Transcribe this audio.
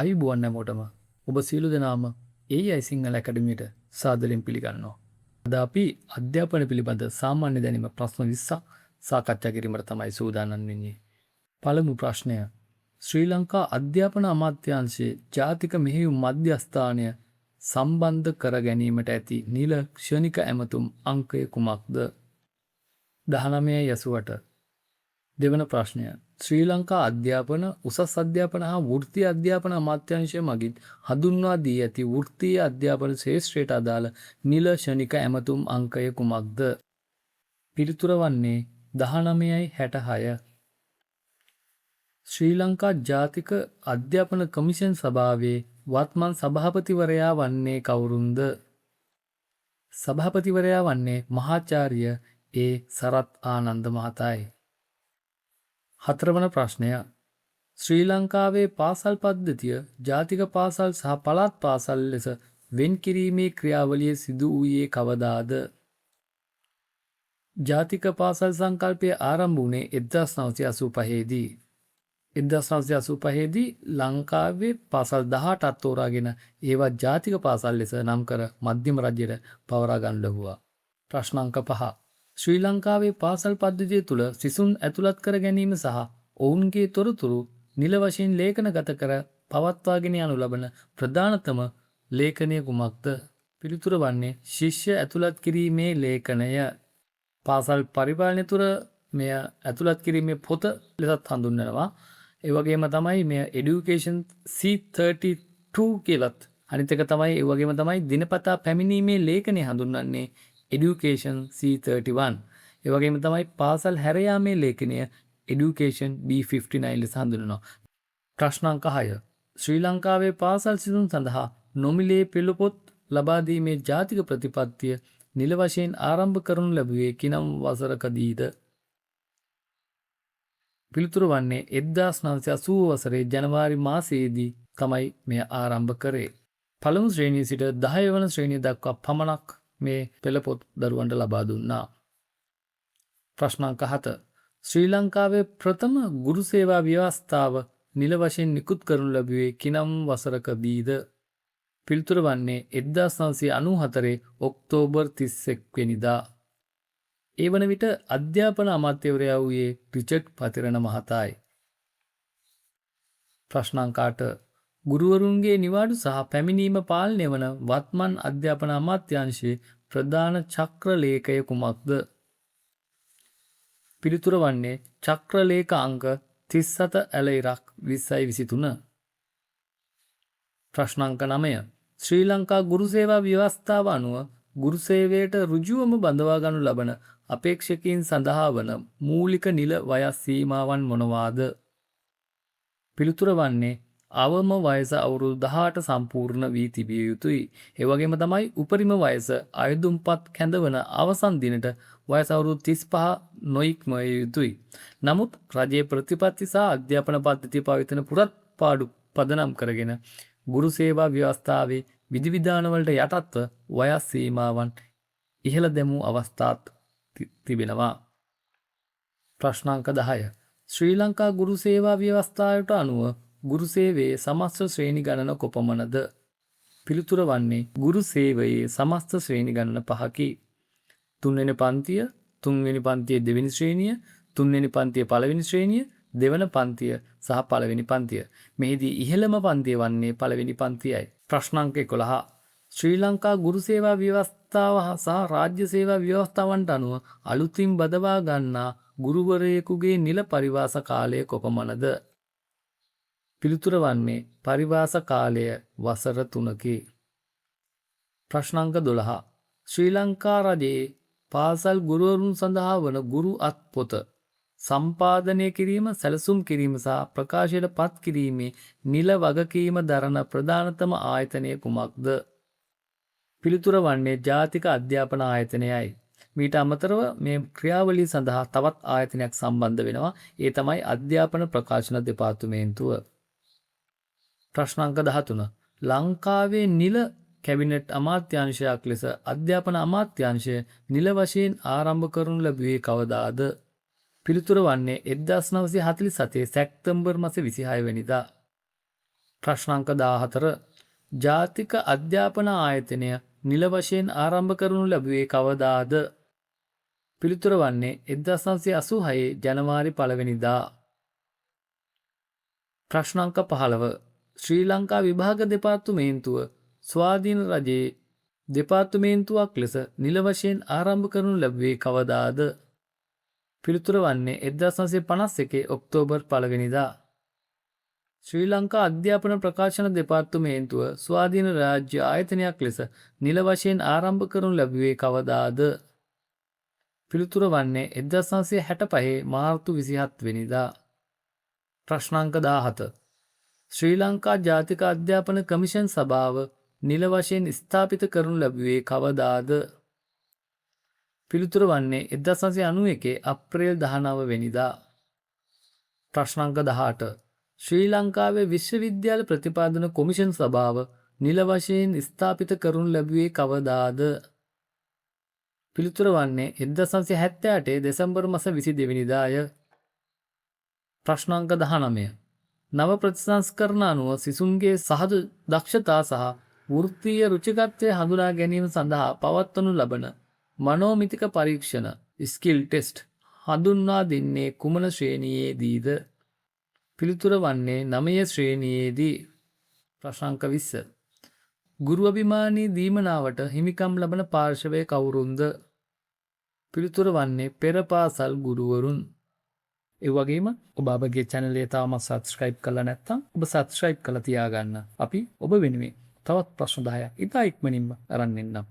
අයිබෝන් හැමෝටම ඔබ සියලු දෙනාම AI සිංහල ඇකඩමියට සාදරයෙන් පිළිගන්නවා. අද අපි අධ්‍යාපන පිළිබඳ සාමාන්‍ය දැනීම ප්‍රශ්න 20ක් සාකච්ඡා කිරීමට තමයි සූදානම් වෙන්නේ. පළමු ප්‍රශ්නය. ශ්‍රී ලංකා අධ්‍යාපන අමාත්‍යාංශයේ ජාතික මෙහෙයුම් මධ්‍යස්ථානය සම්බන්ධ කර ගැනීමට ඇති නිල ක්ෂණික ඇමතුම් අංකය කුමක්ද? 1988. දෙවන ප්‍රශ්නය. ශ්‍රී ලංකා අධ්‍යාපන උසස් අධ්‍යාපන හා වෘත්තීය අධ්‍යාපන අමාත්‍යාංශය මගින් හඳුන්වා දී ඇති වෘත්තීය අධ්‍යාපන ශ්‍රේෂ්ඨයට අදාළ නිල ක්ෂණික ඇමතුම් අංකය කුමක්ද? පිළිතුර වන්නේ 1966. ශ්‍රී ලංකා ජාතික අධ්‍යාපන කමිෂන් සභාවේ වත්මන් සභාපතිවරයා වන්නේ කවුරුන්ද? සභාපතිවරයා වන්නේ මහාචාර්ය ඒ සරත් ආනන්ද මහතායි. හතරවන ප්‍රශ්නය. ශ්‍රී ලංකාවේ පාසල් පද්ධතිය ජාතික පාසල් සහ පළාත් පාසල් ලෙස වෙන් කිරීමේ ක්‍රියාවලිය සිදු වූයේ කවදාද? ජාතික පාසල් සංකල්පය ආරම්භ වුණේ 1985 දී. 1985 දී ලංකාවේ පාසල් 18ක් තෝරාගෙන ඒවා ජාතික පාසල් ලෙස නම් කර මධ්‍යම රජයට පවරා ගන්න ලැබුවා. ප්‍රශ්න අංක 5. ශ්‍රී ලංකාවේ පාසල් පද්ධතිය තුළ සිසුන් ඇතුළත් කර ගැනීම සහ ඔවුන්ගේ තොරතුරු නිල වශයෙන් ලේඛනගත කර පවත්වාගෙන යනු ලබන ප්‍රධානතම ලේඛනය කුමක්ද? පිළිතුර වන්නේ ශිෂ්‍ය ඇතුළත් කිරීමේ ලේඛනය. පාසල් පරිපාලනය තුළ මෙය ඇතුළත් කිරීමේ පොත ලෙසත් හඳුන්වනවා. ඒ වගේම තමයි මෙය Education C32 කියලත්. අනිත් එක තමයි ඒ වගේම තමයි දිනපතා පැමිණීමේ ලේඛනය හඳුන්වන්නේ Education C31. ඒ වගේම තමයි පාසල් හැර යාමේ ලේඛනය Education B59 ලෙස හඳුන්වනවා. ප්‍රශ්න අංක 6. ශ්‍රී ලංකාවේ පාසල් සිසුන් සඳහා නොමිලේ පෙළපොත් ලබා දීමේ ජාතික ප්‍රතිපත්තිය නිල වශයෙන් ආරම්භ කරනු ලැබුවේ කිනම් වසරකදීද? පිළිතුර වන්නේ 1980 වසරේ ජනවාරි මාසයේදී තමයි මෙය ආරම්භ කරේ. පළමු ශ්‍රේණිය සිට 10 වන ශ්‍රේණිය දක්වා පමණක් මේ පෙළපොත් දරුවන්ට ලබා දුන්නා. ප්‍රශ්න අංක 7. ශ්‍රී ලංකාවේ ප්‍රථම ගුරු සේවා ව්‍යවස්ථාව නිල වශයෙන් නිකුත් කරනු ලැබුවේ කිනම් වසරකදීද? පිළිතුර වන්නේ 1994 ඔක්තෝබර් 31 වෙනිදා. ඒ වන විට අධ්‍යාපන අමාත්‍යවරයා වූයේ රිචඩ් පතිරණ මහතායි. ප්‍රශ්න අංක 8. ගුරුවරුන්ගේ නිවාඩු සහ පැමිණීම පාලනය වන වත්මන් අධ්‍යාපන අමාත්‍යාංශයේ ප්‍රධාන චක්‍රලේඛය කුමක්ද? පිළිතුර වන්නේ චක්‍රලේඛ අංක 37 ඇල ඉරක් 2023. ප්‍රශ්න අංක 9. ශ්‍රී ලංකා ගුරු සේවා ව්‍යවස්ථාව අනුව ගුරු සේවයට ඍජුවම බඳවා ගනු ලබන අපේක්ෂකයින් සඳහා වන මූලික නිල වයස් සීමාවන් මොනවාද? පිළිතුර වන්නේ අවම වයස අවුරුදු 18 සම්පූර්ණ වී තිබිය යුතුයි. ඒ වගේම තමයි උපරිම වයස අයදුම්පත් කැඳවන අවසන් දිනට වයස අවුරුදු 35 නොඉක්මවිය යුතුයි. නමුත් රජයේ ප්‍රතිපත්ති සහ අධ්‍යාපන පද්ධතිය පවතින පුරත්පාඩු පදනම් කරගෙන ගුරු සේවා ව්‍යවස්ථාවේ විධිවිධානවලට යටත්ව වයස් සීමාවන් ඉහළ දැමූ අවස්ථාත් තිබෙනවා. ප්‍රශ්න අංක 10. ශ්‍රී ලංකා ගුරු සේවා ව්‍යවස්ථාවට අනුව ගුරු සේවයේ සමස්ත ශ්‍රේණි ගණන කොපමණද? පිළිතුර වන්නේ ගුරු සේවයේ සමස්ත ශ්‍රේණි ගණන 5කි. 3 වෙනි පන්තිය, 3 වෙනි පන්තියේ දෙවෙනි ශ්‍රේණිය, 3 වෙනි පන්තියේ පළවෙනි ශ්‍රේණිය, දෙවන පන්තිය සහ පළවෙනි පන්තිය. මෙහිදී ඉහළම පන්තිය වන්නේ පළවෙනි පන්තියයි. ප්‍රශ්න අංක 11. ශ්‍රී ලංකා ගුරු සේවා ව්‍යවස්ථාව සහ රාජ්‍ය සේවා ව්‍යවස්ථාවන්ට අනුව අලුතින් බදවා ගන්නා ගුරුවරයෙකුගේ නිල පරිවාස කාලය කොපමණද? පිළිතුර වන්නේ පරිවාස කාලය වසර 3කි. ප්‍රශ්න අංක 12. ශ්‍රී ලංකා රජයේ පාසල් ගුරුවරුන් සඳහා වන ගුරු අත්පොත සම්පාදනය කිරීම, සැලසුම් කිරීම සහ ප්‍රකාශයට පත් කිරීමේ නිල වගකීම දරන ප්‍රධානතම ආයතනය කුමක්ද? පිළිතුර වන්නේ ජාතික අධ්‍යාපන ආයතනයයි. මීට අමතරව මේ ක්‍රියාවලිය සඳහා තවත් ආයතනයක් සම්බන්ධ වෙනවා. ඒ තමයි අධ්‍යාපන ප්‍රකාශන දෙපාර්තමේන්තුව. ප්‍රශ්න අංක 13. ලංකාවේ නිල කැබිනට් අමාත්‍යාංශයක් ලෙස අධ්‍යාපන අමාත්‍යාංශය නිල වශයෙන් ආරම්භ කරනු ලැබුවේ කවදාද? පිළිතුර වන්නේ 1947 සැප්තැම්බර් මාස 26 වෙනිදා. ප්‍රශ්නාංක 14 ජාතික අධ්‍යාපන ආයතනය නිල වශයෙන් ආරම්භ කරනු ලැබුවේ කවදාද? පිළිතුර වන්නේ 1986 ජනවාරි 1 වෙනිදා. ප්‍රශ්නාංක 15 ශ්‍රී ලංකා විභාග දෙපාර්තමේන්තුව ස්වාධීන රජයේ දෙපාර්තමේන්තුවක් ලෙස නිල වශයෙන් ආරම්භ කරනු ලැබුවේ කවදාද? පිළිතුර වන්නේ 1951 ඔක්තෝබර් 1 වෙනිදා. ශ්‍රී ලංකා අධ්‍යාපන ප්‍රකාශන දෙපාර්තමේන්තුව ස්වාධීන රාජ්‍ය ආයතනයක් ලෙස නිල වශයෙන් ආරම්භ කරනු ලැබුවේ කවදාද? පිළිතුර වන්නේ 1965 මාර්තු 27 වෙනිදා. ප්‍රශ්නාංක 17 ශ්‍රී ලංකා ජාතික අධ්‍යාපන කමිෂන් සභාව නිල වශයෙන් ස්ථාපිත කරනු ලැබුවේ කවදාද? පිළිතුර වන්නේ 1991 අප්‍රේල් 19 වෙනිදා. ප්‍රශ්නාංක 18 ශ්‍රී ලංකාවේ විශ්වවිද්‍යාල ප්‍රතිපාදන කොමිෂන් සභාව නිල වශයෙන් ස්ථාපිත කරනු ලැබුවේ කවදාද? පිළිතුර වන්නේ 1978 දෙසැම්බර් මාස 22 වෙනිදාය. ප්‍රශ්නාංක 19 නව ප්‍රතිසංස්කරණ අනුව සිසුන්ගේ සහජ දක්ෂතා සහ වෘත්තීය රුචිකත්වය හඳුනා ගැනීම සඳහා පවත්වනු ලබන මනෝමිතික පරීක්ෂණ ස්කිල් ටෙස්ට් හඳුන්වා දෙන්නේ කුමන ශ්‍රේණියේදීද? පිළිතුර වන්නේ 9 ශ්‍රේණියේදී. ප්‍රශ්නාංක 20 ගුරු අභිමානී දීමනාවට හිමිකම් ලබන පාර්ශවය කවුරුන්ද? පිළිතුර වන්නේ පෙර පාසල් ගුරුවරුන්. ඒ වගේම ඔබ අපගේ channel එක තාමත් subscribe කරලා නැත්නම් ඔබ subscribe කරලා තියාගන්න. අපි ඔබ වෙනුවෙන් තවත් ප්‍රශ්න 10ක් ඉතා ඉක්මනින්ම අරන් එන්නම්.